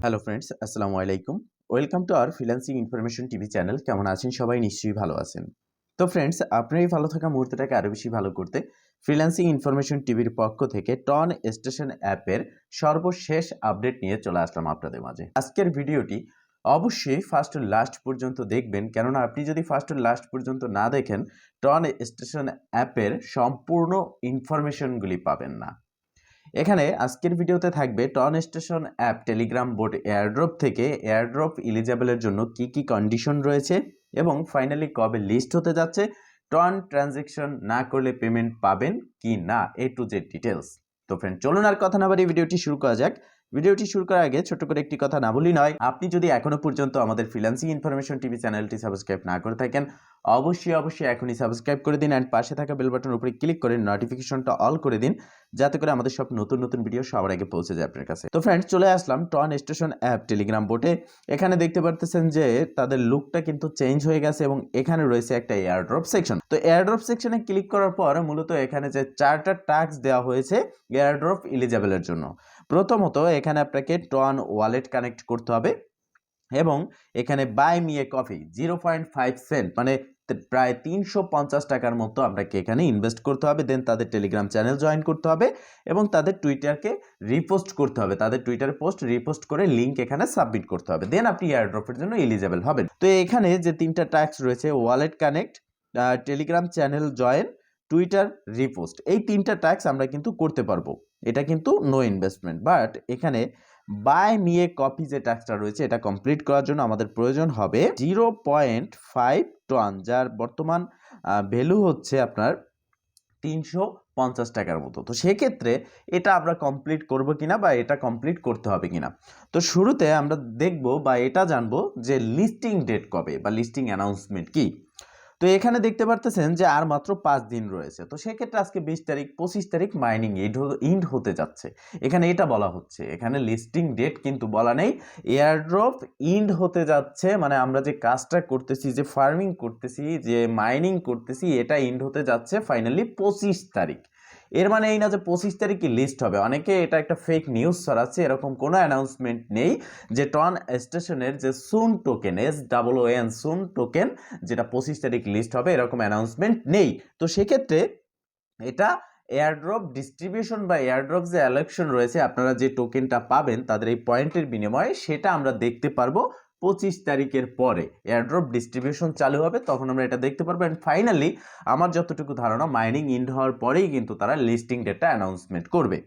Hello friends, আসসালামু আলাইকুম। Welcome to our freelancing information TV channel. কেমন আছেন সবাই? নিশ্চয়ই ভালো আছেন। তো ফ্রেন্ডস, আপনার এই ভালো থাকা মুহূর্তটাকে আরও বেশি ভালো করতে ফ্রিল্যান্সিং ইনফরমেশন টিভির পক্ষ থেকে টন স্টেশন অ্যাপের সর্বশেষ আপডেট নিয়ে চলে আসলাম আপনাদের মাঝে। আজকের ভিডিওটি অবশ্যই ফার্স্ট টু লাস্ট পর্যন্ত দেখবেন, কেননা আপনি যদি ফার্স্ট টু লাস্ট পর্যন্ত না দেখেন টন স্টেশন অ্যাপের সম্পূর্ণ ইনফরমেশনগুলি পাবেন না। এখানে আজকের ভিডিওতে থাকবে Ton Station app Telegram bot airdrop থেকে এয়ারড্রপ এলিজেবলের জন্য কি কি কন্ডিশন রয়েছে এবং ফাইনালি কবে লিস্ট হতে যাচ্ছে, টন ট্রানজ্যাকশন না করলে পেমেন্ট পাবেন কি না, এ টু জেড ডিটেলস। তো ফ্রেন্ড, চলুন আর কথা না বাড়িয়ে ভিডিওটি শুরু করা যাক। ভিডিওটি শুরু করার আগে ছোট করে একটি কথা না বলি নয়, আপনি যদি এখনো পর্যন্ত আমাদের ফ্রিল্যান্সিং ইনফরমেশন টিভি চ্যানেলটি সাবস্ক্রাইব না করে থাকেন, অবশ্যই এখনই সাবস্ক্রাইব করে দিন অ্যান্ড পাশে থাকা বেল বাটনের উপরে ক্লিক করে নোটিফিকেশনটা অল করে দিন, যাতে করে আমাদের সব নতুন ভিডিও সবার আগে পৌঁছে যায় আপনার কাছে। তো ফ্রেন্ডস, চলে আসলাম টন স্টেশন অ্যাপ টেলিগ্রাম বোটে। এখানে দেখতে পারতেছেন যে তাদের লুকটা কিন্তু চেঞ্জ হয়ে গেছে এবং এখানে রয়েছে একটা এয়ারড্রপ সেকশন। তো এয়ারড্রপ সেকশনে ক্লিক করার পর মূলত এখানে যে 4টা টাস্ক দেওয়া হয়েছে এয়ারড্রপ এলিজেবলের জন্য। প্রথমত এখানে আপনাকে টন ওয়ালেট কানেক্ট করতে হবে এবং এখানে buy me a coffee 0.5 cent মানে প্রায় 350 টাকার মতো আপনাকে এখানে ইনভেস্ট করতে হবে। দেন তাদের টেলিগ্রাম চ্যানেল জয়েন করতে হবে এবং তাদের টুইটারকে রিপোস্ট করতে হবে। তাদের টুইটার পোস্ট রিপোস্ট করে লিঙ্ক এখানে সাবমিট করতে হবে। দেন আপনি এয়ারড্রপের জন্য এলিজেবল হবেন। তো এখানে যে 3টা টাস্ক রয়েছে, wallet connect, Telegram channel join, Twitter repost, এই 3টা টাস্ক আমরা কিন্তু করতে পারবো। এটা কিন্তু নো ইনভেস্টমেন্ট। বাট এখানে বাই মি এ কপি যে টাস্কটা রয়েছে, এটা কমপ্লিট করার জন্য আমাদের প্রয়োজন হবে 0.5 টন, যার বর্তমান ভ্যালু হচ্ছে আপনার 350 টাকার মতো। তো সেক্ষেত্রে এটা আমরা কমপ্লিট করব কিনা বা এটা কমপ্লিট করতে হবে কিনা। তো শুরুতে আমরা দেখব বা এটা জানবো যে লিস্টিং ডেট কবে বা লিস্টিং অ্যানাউন্সমেন্ট কি। তো এখানে দেখতে পারতেছেন যে আর মাত্র 5 দিন রয়েছে। তো সেক্ষেত্রে আজকে 20 তারিখ, 25 তারিখ মাইনিং ইন্ড হতে যাচ্ছে। এখানে এটা বলা হচ্ছে, এখানে লিস্টিং ডেট কিন্তু বলা নেই। এয়ারড্রপ ইন্ড হতে যাচ্ছে, মানে আমরা যে কাজটা করতেছি, যে ফার্মিং করতেছি, যে মাইনিং করতেছি, এটা ইন্ড হতে যাচ্ছে ফাইনালি 25 তারিখ। এর মানে এই না যে 25 তারিখে লিস্ট হবে। অনেকে এটা একটা ফেক নিউজ ছড়াচ্ছে, এরকম কোনো অ্যানাউন্সমেন্ট নেই যে টন স্টেশনের যে সুন টোকেন, SOON সুন টোকেন, যেটা 25 তারিখ লিস্ট হবে, এরকম অ্যানাউন্সমেন্ট নেই। তো সেক্ষেত্রে এটা এয়ারড্রপ ডিস্ট্রিবিউশন বা এয়ারড্রপ যে অ্যালোকেশন রয়েছে, আপনারা যে টোকেনটা পাবেন তাদের এই পয়েন্টের বিনিময়ে, সেটা আমরা দেখতে পারবো 25 তারিখের পরে। এয়ারড্রপ ডিস্ট্রিবিউশন চালু হবে, তখন আমরা এটা দেখতে পারবো। অ্যান্ড ফাইনালি আমার যতটুকু ধারণা, মাইনিং ইন্ড হওয়ার পরেই কিন্তু তারা লিস্টিং ডেটটা অ্যানাউন্সমেন্ট করবে।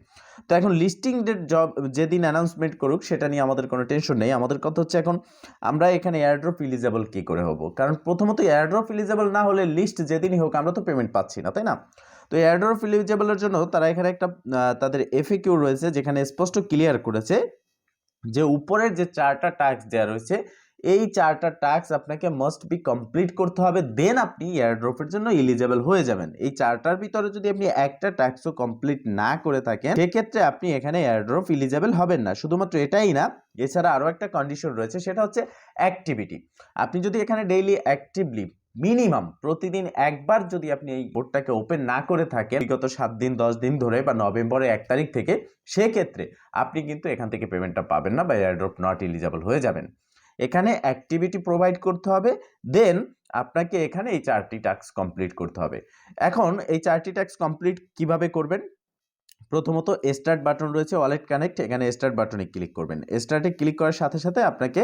তো এখন লিস্টিং ডেট যেদিন অ্যানাউন্সমেন্ট করুক, সেটা নিয়ে আমাদের কোনো টেনশন নেই। আমাদের কথা হচ্ছে এখন আমরা এখানে এয়ারড্রপ এলিজেবল কী করে হব। কারণ প্রথমত এয়ারড্রপ এলিজেবল না হলে লিস্ট যেদিনই হোক আমরা তো পেমেন্ট পাচ্ছি না, তাই না? তো এয়ারড্রপ এলিজেবলের জন্য তারা এখানে একটা তাদের FAQ রয়েছে, যেখানে স্পষ্ট ক্লিয়ার করেছে যে উপরের যে 4টা টাস্ক দেওয়া রয়েছে, এই 4টা টাস্ক আপনাকে মাস্ট বি কমপ্লিট করতে হবে। দেন আপনি এয়ারড্রপের জন্য এলিজেবল হয়ে যাবেন। এই 4টার ভিতরে যদি আপনি একটা টাস্কও কমপ্লিট না করে থাকেন, সেক্ষেত্রে আপনি এখানে এয়ারড্রপ এলিজেবল হবেন না। শুধুমাত্র এটাই না, এছাড়া আরও একটা কন্ডিশন রয়েছে, সেটা হচ্ছে অ্যাক্টিভিটি। আপনি যদি এখানে ডেইলি অ্যাক্টিভলি মিনিমাম প্রতিদিন একবার যদি আপনি এই বোর্ডটাকে ওপেন না করে থাকেন বিগত 7 দিন 10 দিন ধরে বা নভেম্বরের 1 তারিখ থেকে, সেক্ষেত্রে আপনি কিন্তু এখান থেকে পেমেন্টটা পাবেন না বা এয়ারড্রপ নট এলিজেবল হয়ে যাবেন। এখানে অ্যাক্টিভিটি প্রোভাইড করতে হবে, দেন আপনাকে এখানে এই 4টি টাস্ক কমপ্লিট করতে হবে। এখন এই 4টি টাস্ক কমপ্লিট কিভাবে করবেন? প্রথমত স্টার্ট বাটন রয়েছে, ওয়ালেট কানেক্ট, এখানে স্টার্ট বাটনে ক্লিক করবেন। স্টার্টে ক্লিক করার সাথে সাথে আপনাকে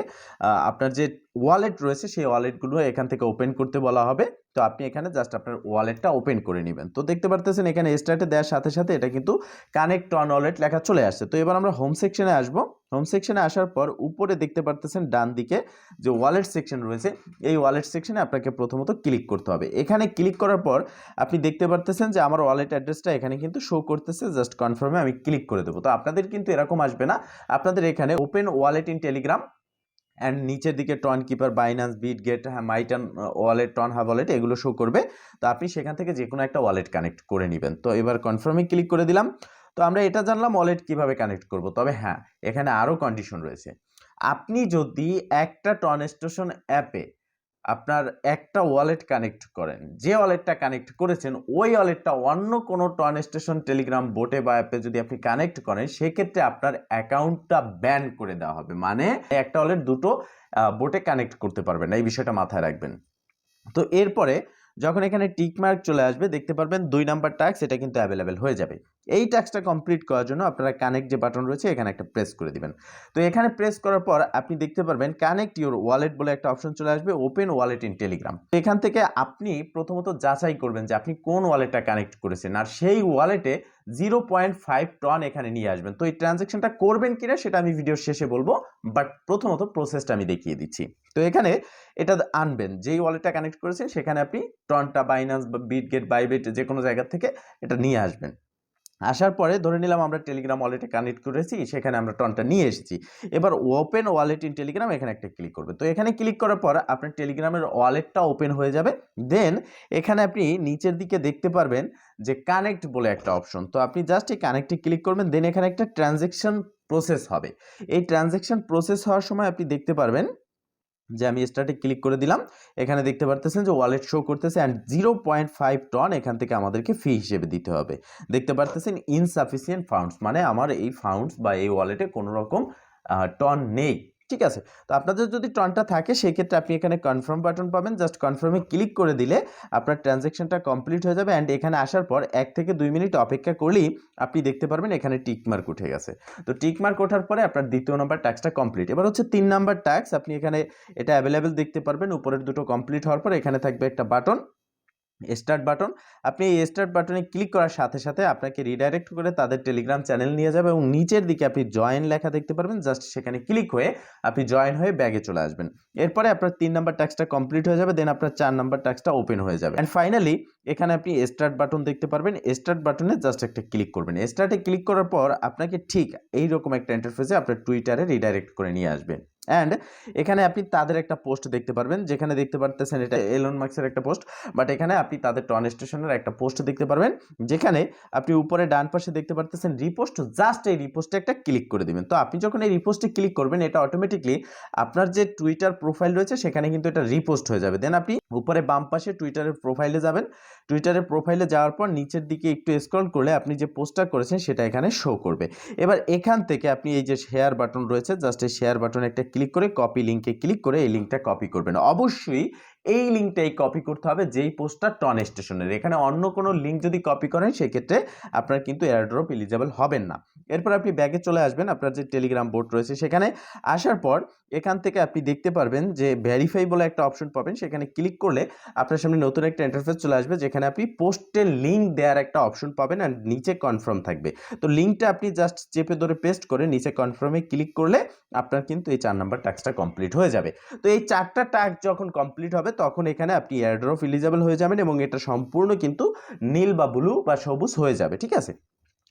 আপনার যে ওয়ালেট রয়েছে সেই ওয়ালেটগুলো এখান থেকে ওপেন করতে বলা হবে। তো আপনি এখানে জাস্ট আপনার ওয়ালেটটা ওপেন করে নেবেন। তো দেখতে পারতেছেন এখানে স্টার্টে দেওয়ার সাথে সাথে এটা কিন্তু কানেক্ট অন ওয়ালেট লেখা চলে আসছে। তো এবার আমরা হোম সেকশনে আসব। হোম সেকশনে আসার পর উপরে দেখতে পারতেছেন ডান দিকে যে ওয়ালেট সেকশন রয়েছে, এই ওয়ালেট সেকশনে আপনাকে প্রথমত ক্লিক করতে হবে। এখানে ক্লিক করার পর আপনি দেখতে পারতেছেন যে আমার ওয়ালেট অ্যাড্রেসটা এখানে কিন্তু শো করতেছে। জাস্ট কনফার্মে আমি ক্লিক করে দেবো। তো আপনাদের কিন্তু এরকম আসবে না, আপনাদের এখানে open wallet in Telegram and নিচের দিকে Tonkeeper, Binance, Bitget, MyTon wallet, Tonhub wallet, এগুলো শো করবে। তো আপনি সেখান থেকে যে কোনো একটা ওয়ালেট কানেক্ট করে নেবেন। তো এবার কনফার্মে ক্লিক করে দিলাম। তো আমরা এটা জানলাম ওয়ালেট কিভাবে কানেক্ট করব। তবে হ্যাঁ, এখানে আরও কন্ডিশন রয়েছে। আপনি যদি একটা টন স্টেশন অ্যাপে আপনার একটা ওয়ালেট কানেক্ট করেন, যে ওয়ালেটটা কানেক্ট করেছেন ওই ওয়ালেটটা অন্য কোনো টন স্টেশন টেলিগ্রাম বোটে বা অ্যাপে যদি আপনি কানেক্ট করেন, সেক্ষেত্রে আপনার অ্যাকাউন্টটা ব্যান করে দেওয়া হবে। মানে একটা ওয়ালেট দুটো বোটে কানেক্ট করতে পারবেন না, এই বিষয়টা মাথায় রাখবেন। তো এরপরে যখন এখানে টিক মার্ক চলে আসবে দেখতে পারবেন 2 নাম্বার টাস্ক, এটা কিন্তু অ্যাভেলেবেল হয়ে যাবে। এই টাস্কটা কমপ্লিট করার জন্য আপনারা কানেক্ট যে বাটন রয়েছে এখানে একটা প্রেস করে দিবেন। তো এখানে প্রেস করার পর আপনি দেখতে পারবেন কানেক্ট ইউর ওয়ালেট বলে একটা অপশন চলে আসবে, ওপেন ওয়ালেট ইন টেলিগ্রাম। এখান থেকে আপনি প্রথমত যাচাই করবেন যে আপনি কোন ওয়ালেটটা কানেক্ট করেছেন, আর সেই ওয়ালেটে 0.5 টন এখানে নিয়ে আসবেন। তো এই ট্রানজ্যাকশনটা করবেন কিনা সেটা আমি ভিডিওর শেষে বলবো, বাট প্রথমত প্রসেসটা আমি দেখিয়ে দিচ্ছি। তো এখানে এটা আনবেন, যেই ওয়ালেটটা কানেক্ট করেছেন সেখানে আপনি টনটা বাইন্যান্স বা বিটগেট বাইবিট যে কোনো জায়গা থেকে এটা নিয়ে আসবেন। আসার পরে ধরে নিলাম আমরা টেলিগ্রাম ওয়ালেটে কানেক্ট করেছি, সেখানে আমরা টনটা নিয়ে এসেছি। এবার ওপেন ওয়ালেট ইন টেলিগ্রাম এখানে একটা ক্লিক করবেন। তো এখানে ক্লিক করার পর আপনার টেলিগ্রামের ওয়ালেটটা ওপেন হয়ে যাবে। দেন এখানে আপনি নিচের দিকে দেখতে পারবেন যে কানেক্ট বলে একটা অপশন। তো আপনি জাস্ট এই কানেক্টে ক্লিক করবেন, দেন এখানে একটা ট্রানজ্যাকশন প্রসেস হবে। এই ট্রানজ্যাকশন প্রসেস হওয়ার সময় আপনি দেখতে পারবেন যে আমি স্টার্টে ক্লিক করে দিলাম, এখানে দেখতে পারতেছেন যে ওয়ালেট শো করতেছে অ্যান্ড 0.5 টন এখান থেকে আমাদেরকে ফি হিসেবে দিতে হবে। দেখতে পারতেছেন ইনসাফিসিয়েন্ট ফান্ডস, মানে আমার এই ফান্ডস বা এই ওয়ালেটে কোনো রকম টন নেই। ঠিক আছে, তো আপনাদের যদি টনটা থাকে সেক্ষেত্রে আপনি এখানে কনফার্ম বাটন পাবেন, জাস্ট কনফার্মে ক্লিক করে দিলে আপনার ট্রানজ্যাকশনটা কমপ্লিট হয়ে যাবে। অ্যান্ড এখানে আসার পর 1 থেকে 2 মিনিট অপেক্ষা করলেই আপনি দেখতে পারবেন এখানে টিক মার্ক উঠে গেছে। তো টিক মার্ক ওঠার পরে আপনার দ্বিতীয় নম্বর টাস্কটা কমপ্লিট। এবার হচ্ছে 3 নাম্বার টাস্ক, আপনি এখানে এটা অ্যাভেলেবেল দেখতে পারবেন। উপরের দুটো কমপ্লিট হওয়ার পর এখানে থাকবে একটা বাটন, স্টার্ট বাটন। আপনি এই স্টার্ট বাটনে ক্লিক করার সাথে সাথে আপনাকে রিডাইরেক্ট করে তাদের টেলিগ্রাম চ্যানেল নিয়ে যাবে এবং নিচের দিকে আপনি জয়েন লেখা দেখতে পারবেন, জাস্ট সেখানে ক্লিক হয়ে আপনি জয়েন হয়ে ব্যাগে চলে আসবেন। এরপরে আপনার 3 নাম্বার টাস্কটা কমপ্লিট হয়ে যাবে, দেন আপনার 4 নাম্বার টাস্কটা ওপেন হয়ে যাবে। অ্যান্ড ফাইনালি এখানে আপনি স্টার্ট বাটন দেখতে পারবেন, স্টার্ট বাটনে জাস্ট একটা ক্লিক করবেন। স্টার্টে ক্লিক করার পর আপনাকে ঠিক এইরকম একটা ইন্টারফেসে আপনার টুইটারে রিডাইরেক্ট করে নিয়ে আসবে। অ্যান্ড এখানে আপনি তাদের একটা পোস্ট দেখতে পারবেন, যেখানে দেখতে পারতেছেন এটা এলন মাস্কের একটা পোস্ট, বাট এখানে আপনি তাদের টন স্টেশনের একটা পোস্ট দেখতে পারবেন, যেখানে আপনি উপরে ডান পাশে দেখতে পারতেছেন রিপোস্ট, জাস্ট এই রিপোস্টে একটা ক্লিক করে দিবেন। তো আপনি যখন এই রিপোস্টে ক্লিক করবেন এটা অটোমেটিকলি আপনার যে টুইটার প্রোফাইল রয়েছে সেখানে কিন্তু এটা রিপোস্ট হয়ে যাবে। দেন আপনি উপরে বাম পাশে টুইটারের প্রোফাইলে যাবেন, টুইটারের প্রোফাইলে যাওয়ার পর নিচের দিকে একটু স্ক্রল করলে আপনি যে পোস্টটা করেছেন সেটা এখানে শো করবে। এবার এখান থেকে আপনি এই যে শেয়ার বাটন রয়েছে, জাস্ট এই শেয়ার বাটনে একটা ক্লিক করে কপি লিঙ্কে ক্লিক করে এই লিঙ্কটা কপি করবেন। অবশ্যই এই লিঙ্কটাই কপি করতে হবে যেই পোস্টটা টন স্টেশনের। এখানে অন্য কোনো লিঙ্ক যদি কপি করেন সেক্ষেত্রে আপনার কিন্তু এয়ারড্রপ এলিজেবল হবেন না। এরপর আপনি ব্যাগে চলে আসবেন, আপনার যে টেলিগ্রাম বোট রয়েছে সেখানে আসার পর এখান থেকে আপনি দেখতে পারবেন যে ভেরিফাই বলে একটা অপশন পাবেন, সেখানে ক্লিক করলে আপনার সামনে নতুন একটা ইন্টারফেস চলে আসবে, যেখানে আপনি পোস্টের লিঙ্ক দেওয়ার একটা অপশন পাবেন আর নিচে কনফার্ম থাকবে। তো লিঙ্কটা আপনি জাস্ট চেপে ধরে পেস্ট করে নিচে কনফার্মে ক্লিক করলে আপনার কিন্তু এই 4 নাম্বার টাস্কটা কমপ্লিট হয়ে যাবে। তো এই 4টা টাস্ক যখন কমপ্লিট হবে তখন এখানে আপনি এয়ারড্রপ এলিজেবল হয়ে যাবেন এবং এটা সম্পূর্ণ কিন্তু নীল বা ব্লু বা সবুজ হয়ে যাবে। ঠিক আছে,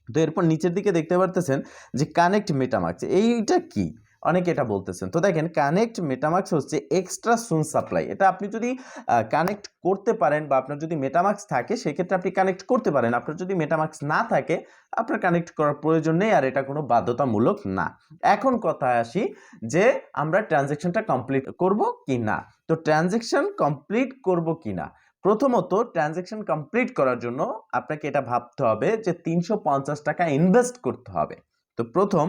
তো এরপর নিচের দিকে দেখতে পারতেছেন যে কানেক্ট মেটামাস্ক, এইটা কি অনেকে এটা বলতেছেন। তো দেখেন কানেক্ট মেটামাস্ক হচ্ছে এক্সট্রা সুন সাপ্লাই। এটা আপনি যদি কানেক্ট করতে পারেন বা আপনার যদি মেটামাস্ক থাকে সেক্ষেত্রে আপনি কানেক্ট করতে পারেন, আপনার যদি মেটামাস্ক না থাকে আপনার কানেক্ট করার প্রয়োজন নেই, আর এটা কোনো বাধ্যতামূলক না। এখন কথায় আসি যে আমরা ট্রানজ্যাকশনটা কমপ্লিট করব কি না। তো ট্রানজ্যাকশন কমপ্লিট করব কি না, প্রথমত ট্রানজ্যাকশন কমপ্লিট করার জন্য আপনাকে এটা ভাবতে হবে যে 350 টাকা ইনভেস্ট করতে হবে। তো প্রথম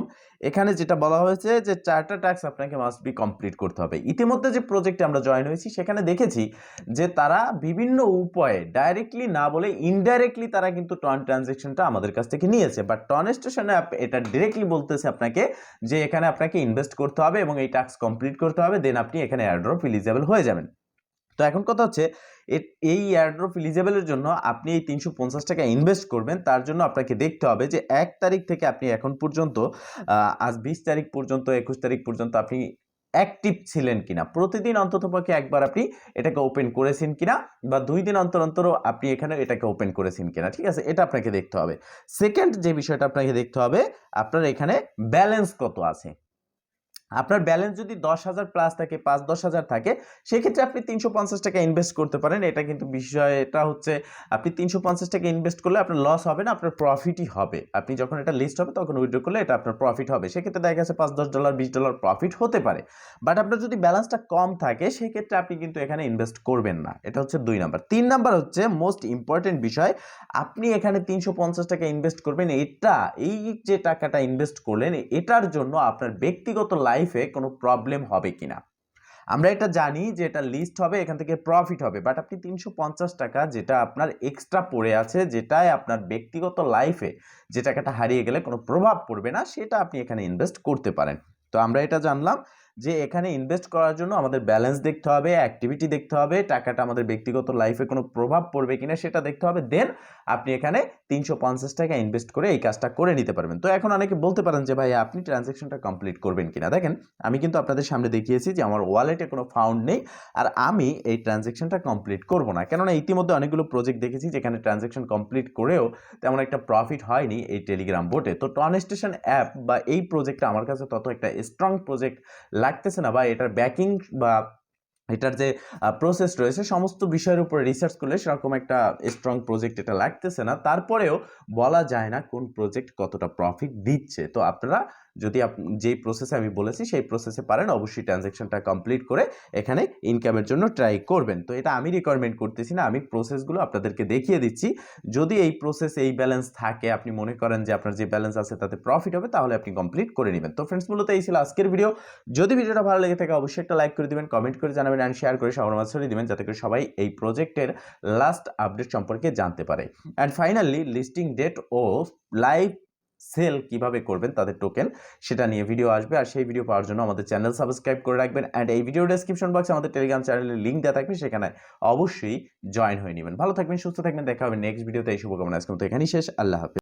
এখানে যেটা বলা হয়েছে যে 4টা টাস্ক আপনাকে মাস্ট বি কমপ্লিট করতে হবে। ইতিমধ্যে যে প্রজেক্টে আমরা জয়েন হয়েছি সেখানে দেখেছি যে তারা বিভিন্ন উপায়ে ডাইরেক্টলি না বলে ইনডাইরেক্টলি তারা কিন্তু টন ট্রানজ্যাকশনটা আমাদের কাছ থেকে নিয়েছে, বাট টন স্টেশনে এটা ডিরেক্টলি বলতেছে আপনাকে যে এখানে আপনাকে ইনভেস্ট করতে হবে এবং এই টাস্ক কমপ্লিট করতে হবে, দেন আপনি এখানে এয়ারড্রপ এলিজেবল হয়ে যাবেন। তো এখন কথা হচ্ছে এই এয়ারড্রপ এলিজেবলের জন্য আপনি এই 350 টাকা ইনভেস্ট করবেন, তার জন্য আপনাকে দেখতে হবে যে 1 তারিখ থেকে আপনি এখন পর্যন্ত আজ 20 তারিখ পর্যন্ত 21 তারিখ পর্যন্ত আপনি অ্যাক্টিভ ছিলেন কিনা, প্রতিদিন অন্ততপক্ষে একবার আপনি এটাকে ওপেন করেছেন কিনা, বা 2 দিন অন্তর অন্তরও আপনি এখানে এটাকে ওপেন করেছেন কিনা। ঠিক আছে, এটা আপনাকে দেখতে হবে। সেকেন্ড যে বিষয়টা আপনাকে দেখতে হবে, আপনার এখানে ব্যালেন্স কত আছে। আপনার ব্যালেন্স যদি 10,000 প্লাস থাকে, 5-10,000 থাকে, সেক্ষেত্রে আপনি 350 টাকা ইনভেস্ট করতে পারেন। এটা কিন্তু বিষয়টা হচ্ছে আপনি 350 টাকা ইনভেস্ট করলে আপনার লস হবে না, আপনার প্রফিটই হবে। আপনি যখন এটা লিস্ট হবে তখন উইথড্র করলে এটা আপনার প্রফিট হবে। সেক্ষেত্রে দেখা গেছে $5-10 $20 প্রফিট হতে পারে। বাট আপনার যদি ব্যালেন্সটা কম থাকে সেক্ষেত্রে আপনি কিন্তু এখানে ইনভেস্ট করবেন না। এটা হচ্ছে 2 নাম্বার। 3 নাম্বার হচ্ছে মোস্ট ইম্পর্টেন্ট বিষয়, আপনি এখানে 350 টাকা ইনভেস্ট করবেন। এই যে টাকাটা ইনভেস্ট করলেন এটার জন্য আপনার ব্যক্তিগত লাইফে কোনো প্রবলেম হবে কিনা। আমরা এটা জানি যে এটা লিস্ট হবে, এখান থেকে প্রফিট হবে, বাট আপনি 350 টাকা যেটা আপনার এক্সট্রা পড়ে আছে, যেটায় আপনার ব্যক্তিগত লাইফে যে টাকাটা হারিয়ে গেলে কোনো প্রভাব পড়বে না, সেটা আপনি এখানে ইনভেস্ট করতে পারেন। তো আমরা এটা জানলাম যে এখানে ইনভেস্ট করার জন্য আমাদের ব্যালেন্স দেখতে হবে, অ্যাক্টিভিটি দেখতে হবে, টাকাটা আমাদের ব্যক্তিগত লাইফে কোনো প্রভাব পড়বে কিনা সেটা দেখতে হবে, দেন আপনি এখানে 350 টাকা ইনভেস্ট করে এই কাজটা করে নিতে পারবেন। তো এখন অনেকে বলতে পারেন যে ভাই আপনি ট্রানজ্যাকশনটা কমপ্লিট করবেন কিনা। দেখেন, আমি কিন্তু আপনাদের সামনে দেখিয়েছি যে আমার ওয়ালেটে কোনো ফান্ড নেই, আর আমি এই ট্রানজ্যাকশনটা কমপ্লিট করব না, কেননা ইতিমধ্যে অনেকগুলো প্রজেক্ট দেখেছি যেখানে ট্রানজ্যাকশন কমপ্লিট করেও তেমন একটা প্রফিট হয়নি এই টেলিগ্রাম বোটে। তো টনস্টেশন অ্যাপ বা এই প্রজেক্টটা আমার কাছে তত একটা স্ট্রং প্রজেক্ট লাগতেছে না, বা এটার ব্যাকিং বা এটার যে প্রসেস রয়েছে সমস্ত বিষয়ের উপরে রিসার্চ করলে সেরকম একটা স্ট্রং প্রজেক্ট এটা লাগতেছে না। তারপরেও বলা যায় না কোন প্রজেক্ট কতটা প্রফিট দিচ্ছে। তো আপনারা যদি যেই প্রসেসে আমি বলেছি সেই প্রসেসে পারেন, অবশ্যই ট্রানজ্যাকশনটা কমপ্লিট করে এখানে ইনকামের জন্য ট্রাই করবেন। তো এটা আমি রিকমেন্ড করতেছি না, আমি প্রসেসগুলো আপনাদেরকে দেখিয়ে দিচ্ছি। যদি এই প্রসেস এই ব্যালেন্স থাকে, আপনি মনে করেন যে আপনার যে ব্যালেন্স আছে তাতে প্রফিট হবে, তাহলে আপনি কমপ্লিট করে নেবেন। তো ফ্রেন্ডস, মূলত এই ছিল আজকের ভিডিও। যদি ভিডিওটা ভালো লেগে থাকে অবশ্যই একটা লাইক করে দিবেন, কমেন্ট করে জানাবেন অ্যান্ড শেয়ার করে সবার মাঝে ছড়িয়ে দিবেন, যাতে করে সবাই এই প্রজেক্টের লাস্ট আপডেট সম্পর্কে জানতে পারে। অ্যান্ড ফাইনালি লিস্টিং ডেট ও লাইভ সেল কিভাবে করবেন তাদের টোকেন, সেটা নিয়ে ভিডিও আসবে। আর সেই ভিডিও পাওয়ার জন্য আমাদের চ্যানেল সাবস্ক্রাইব করে রাখবেন, অ্যান্ড এই ভিডিও ডেসক্রিপশন বক্সে আমাদের টেলিগ্রাম চ্যানেলের লিঙ্ক দেওয়া থাকবে, সেখানে অবশ্যই জয়েন হয়ে নেবেন। ভালো থাকবেন, সুস্থ থাকবেন, দেখা হবে নেক্সট ভিডিওতে। এই শুভকামনা আজকের মতো এখানেই শেষ। আল্লাহ হাফেজ।